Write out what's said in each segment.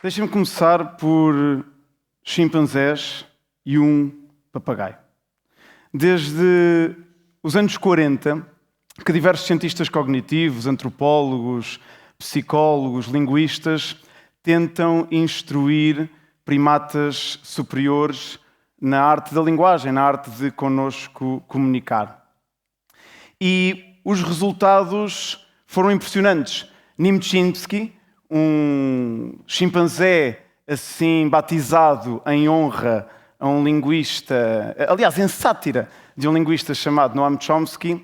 Deixem-me começar por chimpanzés e um papagaio. Desde os anos 40, que diversos cientistas cognitivos, antropólogos, psicólogos, linguistas tentam instruir primatas superiores na arte da linguagem, na arte de connosco comunicar. E os resultados foram impressionantes. Niemczynski, um chimpanzé assim batizado em honra a um linguista, aliás, em sátira de um linguista chamado Noam Chomsky,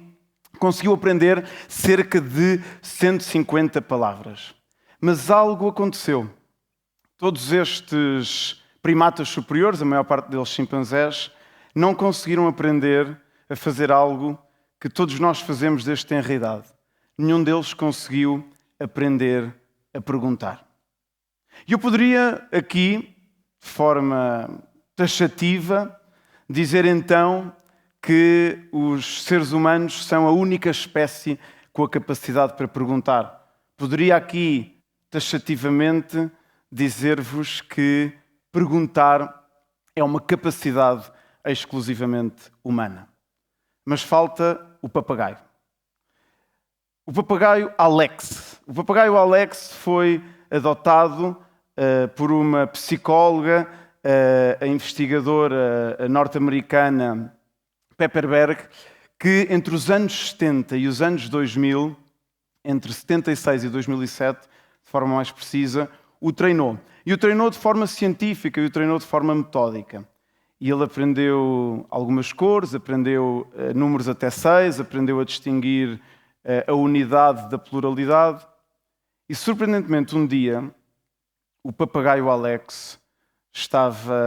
conseguiu aprender cerca de 150 palavras. Mas algo aconteceu. Todos estes primatas superiores, a maior parte deles chimpanzés, não conseguiram aprender a fazer algo que todos nós fazemos desde tenra idade. Nenhum deles conseguiu aprender a perguntar. E eu poderia aqui, de forma taxativa, dizer então que os seres humanos são a única espécie com a capacidade para perguntar. Poderia aqui, taxativamente, dizer-vos que perguntar é uma capacidade exclusivamente humana. Mas falta o papagaio. O papagaio Alex. O papagaio Alex foi adotado por uma psicóloga, a investigadora norte-americana Pepperberg, que entre os anos 70 e os anos 2000, entre 76 e 2007, de forma mais precisa, o treinou. E o treinou de forma científica e o treinou de forma metódica. E ele aprendeu algumas cores, aprendeu números até 6, aprendeu a distinguir a unidade da pluralidade. E, surpreendentemente, um dia, o papagaio Alex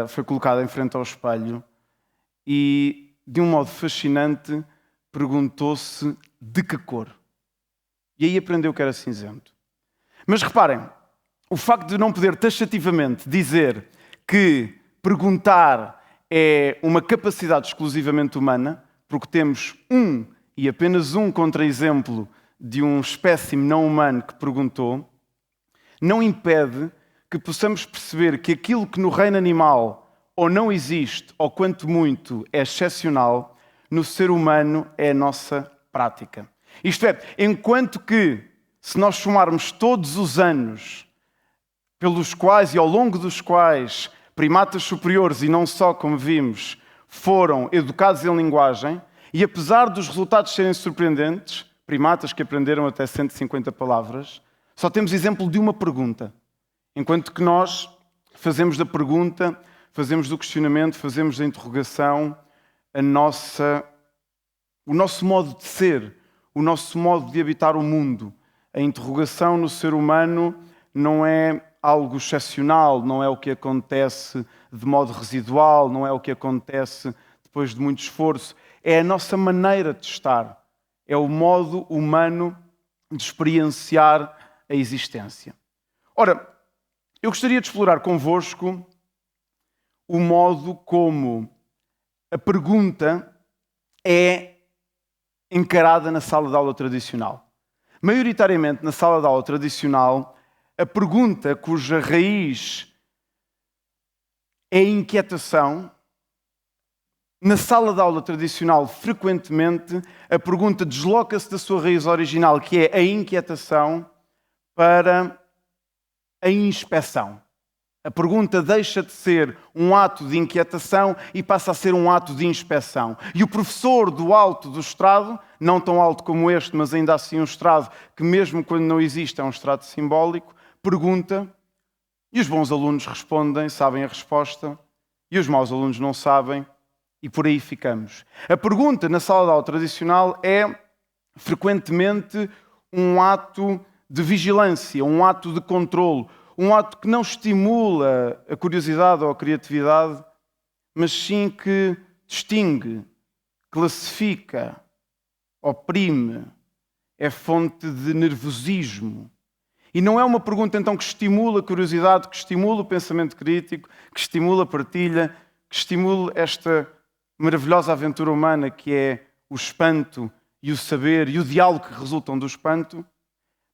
foi colocado em frente ao espelho e, de um modo fascinante, perguntou-se de que cor. E aí aprendeu que era cinzento. Mas reparem, o facto de não poder taxativamente dizer que perguntar é uma capacidade exclusivamente humana, porque temos um e apenas um contra-exemplo de um espécime não humano que perguntou, não impede que possamos perceber que aquilo que no reino animal ou não existe, ou quanto muito é excepcional, no ser humano é a nossa prática. Isto é, enquanto que, se nós somarmos todos os anos pelos quais e ao longo dos quais primatas superiores, e não só, como vimos, foram educados em linguagem, e apesar dos resultados serem surpreendentes, primatas que aprenderam até 150 palavras, só temos exemplo de uma pergunta. Enquanto que nós fazemos da pergunta, fazemos do questionamento, fazemos da interrogação o nosso modo de ser, o nosso modo de habitar o mundo. A interrogação no ser humano não é algo excepcional, não é o que acontece de modo residual, não é o que acontece depois de muito esforço. É a nossa maneira de estar. É o modo humano de experienciar a existência. Ora, eu gostaria de explorar convosco o modo como a pergunta é encarada na sala de aula tradicional. Maioritariamente, na sala de aula tradicional, a pergunta cuja raiz é a inquietação, na sala de aula tradicional, frequentemente, a pergunta desloca-se da sua raiz original, que é a inquietação, para a inspeção. A pergunta deixa de ser um ato de inquietação e passa a ser um ato de inspeção. E o professor do alto do estrado, não tão alto como este, mas ainda assim um estrado que mesmo quando não existe é um estrado simbólico, pergunta, e os bons alunos respondem, sabem a resposta, e os maus alunos não sabem, e por aí ficamos. A pergunta na sala de aula tradicional é frequentemente um ato de vigilância, um ato de controlo, um ato que não estimula a curiosidade ou a criatividade, mas sim que distingue, classifica, oprime, é fonte de nervosismo. E não é uma pergunta então que estimula a curiosidade, que estimula o pensamento crítico, que estimula a partilha, que estimula esta maravilhosa aventura humana que é o espanto e o saber e o diálogo que resultam do espanto,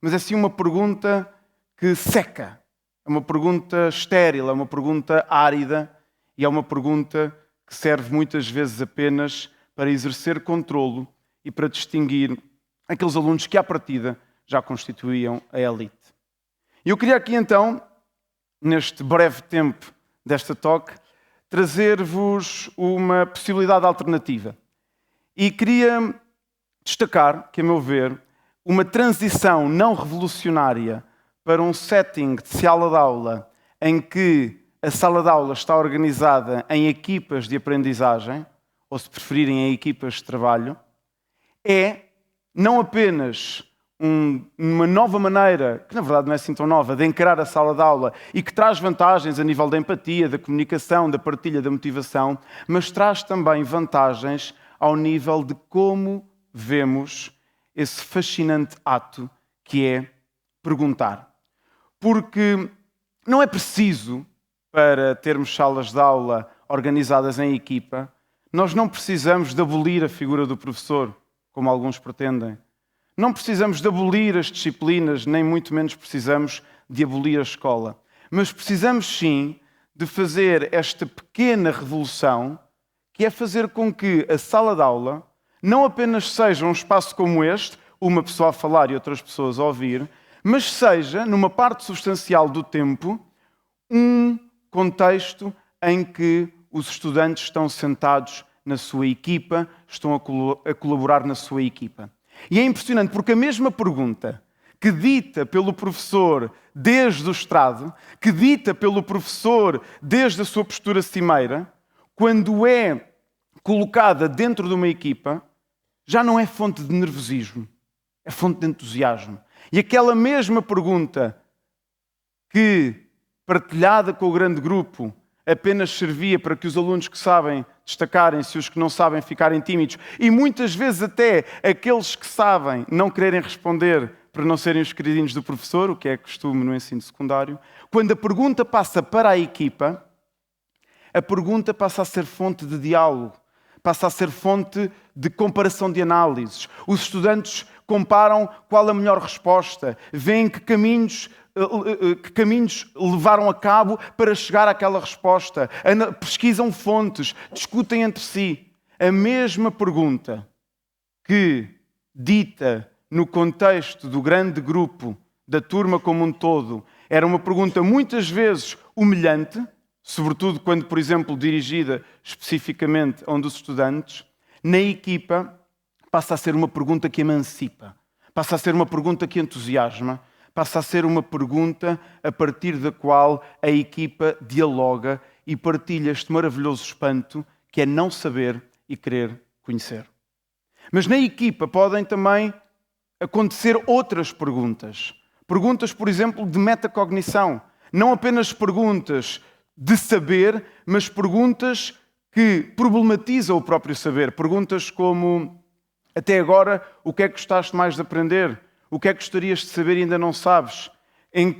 mas é sim uma pergunta que seca. É É uma pergunta estéril, é uma pergunta árida e é uma pergunta que serve muitas vezes apenas para exercer controlo e para distinguir aqueles alunos que, à partida, já constituíam a elite. E eu queria aqui, então, neste breve tempo desta talk, trazer-vos uma possibilidade alternativa. E queria destacar que, a meu ver, uma transição não revolucionária para um setting de sala de aula em que a sala de aula está organizada em equipas de aprendizagem, ou se preferirem em equipas de trabalho, é não apenas uma nova maneira, que na verdade não é assim tão nova, de encarar a sala de aula e que traz vantagens a nível da empatia, da comunicação, da partilha, da motivação, mas traz também vantagens ao nível de como vemos esse fascinante ato que é perguntar. Porque não é preciso, para termos salas de aula organizadas em equipa, nós não precisamos de abolir a figura do professor, como alguns pretendem. Não precisamos de abolir as disciplinas, nem muito menos precisamos de abolir a escola. Mas precisamos sim de fazer esta pequena revolução, que é fazer com que a sala de aula não apenas seja um espaço como este, uma pessoa a falar e outras pessoas a ouvir, mas seja, numa parte substancial do tempo, um contexto em que os estudantes estão sentados na sua equipa, estão a colaborar na sua equipa. E é impressionante porque a mesma pergunta que dita pelo professor desde o estrado, que dita pelo professor desde a sua postura cimeira, quando é colocada dentro de uma equipa, já não é fonte de nervosismo, é fonte de entusiasmo. E aquela mesma pergunta que, partilhada com o grande grupo, apenas servia para que os alunos que sabem destacarem-se e os que não sabem ficarem tímidos, e muitas vezes até aqueles que sabem não quererem responder para não serem os queridinhos do professor, o que é costume no ensino secundário. Quando a pergunta passa para a equipa, a pergunta passa a ser fonte de diálogo, passa a ser fonte de comparação de análises. Os estudantes comparam qual a melhor resposta, veem que caminhos levaram a cabo para chegar àquela resposta, pesquisam fontes, discutem entre si. A mesma pergunta que dita no contexto do grande grupo, da turma como um todo, era uma pergunta muitas vezes humilhante, sobretudo quando, por exemplo, dirigida especificamente a um dos estudantes, na equipa passa a ser uma pergunta que emancipa, passa a ser uma pergunta que entusiasma, passa a ser uma pergunta a partir da qual a equipa dialoga e partilha este maravilhoso espanto que é não saber e querer conhecer. Mas na equipa podem também acontecer outras perguntas. Perguntas, por exemplo, de metacognição. Não apenas perguntas de saber, mas perguntas que problematizam o próprio saber. Perguntas como, até agora, o que é que gostaste mais de aprender? O que é que gostarias de saber e ainda não sabes? Em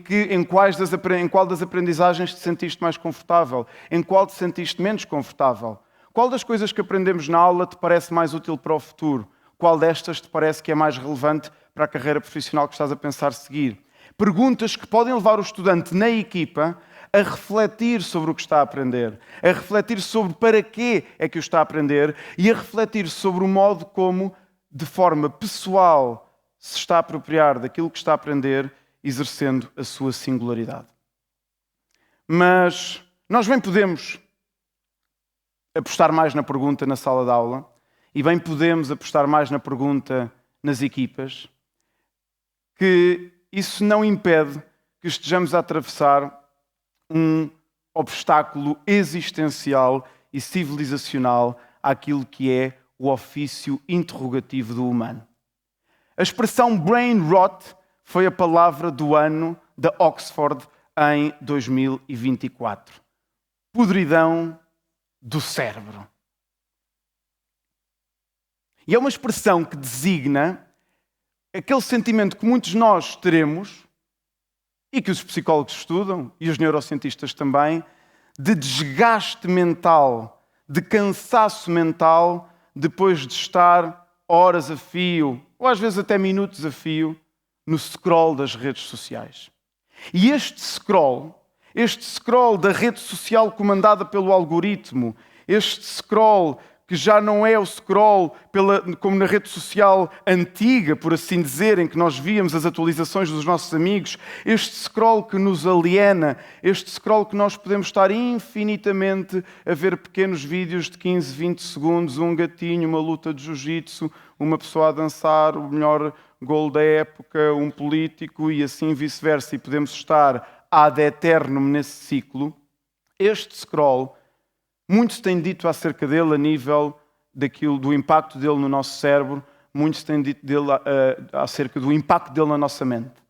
qual das aprendizagens te sentiste mais confortável? Em qual te sentiste menos confortável? Qual das coisas que aprendemos na aula te parece mais útil para o futuro? Qual destas te parece que é mais relevante para a carreira profissional que estás a pensar seguir? Perguntas que podem levar o estudante na equipa a refletir sobre o que está a aprender, a refletir sobre para quê é que o está a aprender e a refletir sobre o modo como, de forma pessoal, se está a apropriar daquilo que está a aprender, exercendo a sua singularidade. Mas nós bem podemos apostar mais na pergunta na sala de aula e bem podemos apostar mais na pergunta nas equipas, que isso não impede que estejamos a atravessar um obstáculo existencial e civilizacional àquilo que é o ofício interrogativo do humano. A expressão brain rot foi a palavra do ano da Oxford em 2024. Podridão do cérebro. E é uma expressão que designa aquele sentimento que muitos de nós teremos, e que os psicólogos estudam, e os neurocientistas também, de desgaste mental, de cansaço mental, depois de estar horas a fio, ou às vezes até minutos a fio, no scroll das redes sociais. E este scroll Este scroll da rede social comandada pelo algoritmo, este scroll que já não é o scroll como na rede social antiga, por assim dizer, em que nós víamos as atualizações dos nossos amigos, este scroll que nos aliena, este scroll que nós podemos estar infinitamente a ver pequenos vídeos de 15, 20 segundos, um gatinho, uma luta de jiu-jitsu, uma pessoa a dançar, o melhor gol da época, um político e assim vice-versa, e podemos estar ad eternum nesse ciclo. Este scroll, muitos têm dito acerca dele a nível do impacto dele no nosso cérebro, muitos têm dito acerca do impacto dele na nossa mente.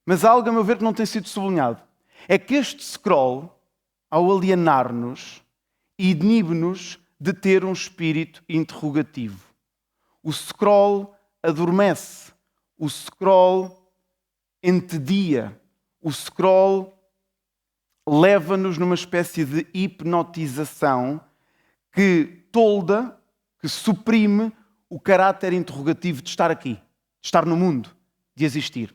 Mas há algo, a meu ver, que não tem sido sublinhado. É que este scroll, ao alienar-nos, inibe-nos de ter um espírito interrogativo. O scroll adormece, o scroll entedia, o scroll leva-nos numa espécie de hipnotização que tolda, que suprime o caráter interrogativo de estar aqui, de estar no mundo, de existir.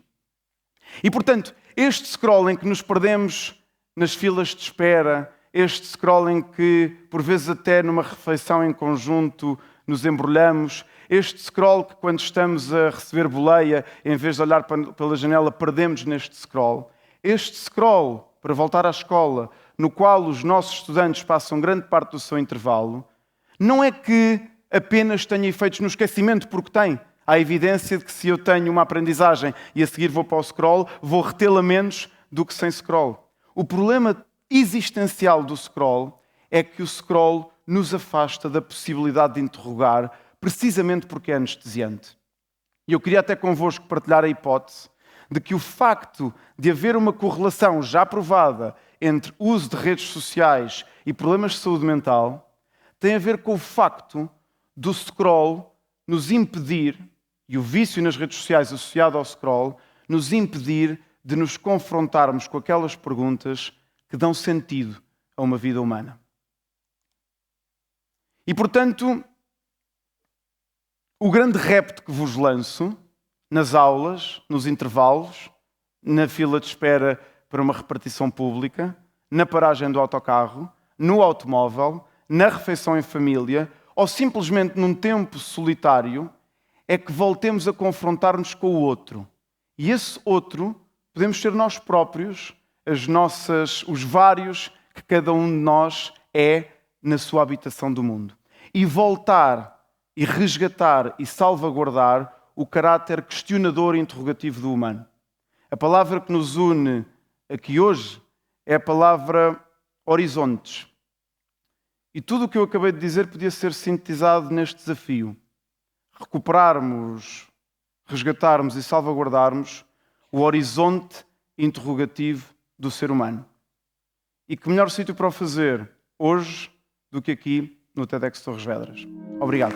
E, portanto, este scroll em que nos perdemos nas filas de espera, este scroll em que, por vezes até numa refeição em conjunto, nos embrulhamos, este scroll que quando estamos a receber boleia, em vez de olhar pela janela, perdemos neste scroll. Este scroll, para voltar à escola, no qual os nossos estudantes passam grande parte do seu intervalo, não é que apenas tenha efeitos no esquecimento, porque tem. Há evidência de que se eu tenho uma aprendizagem e a seguir vou para o scroll, vou retê-la menos do que sem scroll. O problema existencial do scroll é que o scroll nos afasta da possibilidade de interrogar, precisamente porque é anestesiante. E eu queria até convosco partilhar a hipótese de que o facto de haver uma correlação já provada entre uso de redes sociais e problemas de saúde mental tem a ver com o facto do scroll nos impedir, e o vício nas redes sociais associado ao scroll, nos impedir de nos confrontarmos com aquelas perguntas que dão sentido a uma vida humana. E, portanto, o grande repto que vos lanço nas aulas, nos intervalos, na fila de espera para uma repartição pública, na paragem do autocarro, no automóvel, na refeição em família, ou simplesmente num tempo solitário, é que voltemos a confrontar-nos com o outro. E esse outro podemos ser nós próprios, os vários que cada um de nós é na sua habitação do mundo. E voltar e resgatar e salvaguardar o caráter questionador e interrogativo do humano. A palavra que nos une aqui hoje é a palavra horizontes. E tudo o que eu acabei de dizer podia ser sintetizado neste desafio. Recuperarmos, resgatarmos e salvaguardarmos o horizonte interrogativo do ser humano. E que melhor sítio para o fazer hoje do que aqui no TEDx Torres Vedras. Obrigado.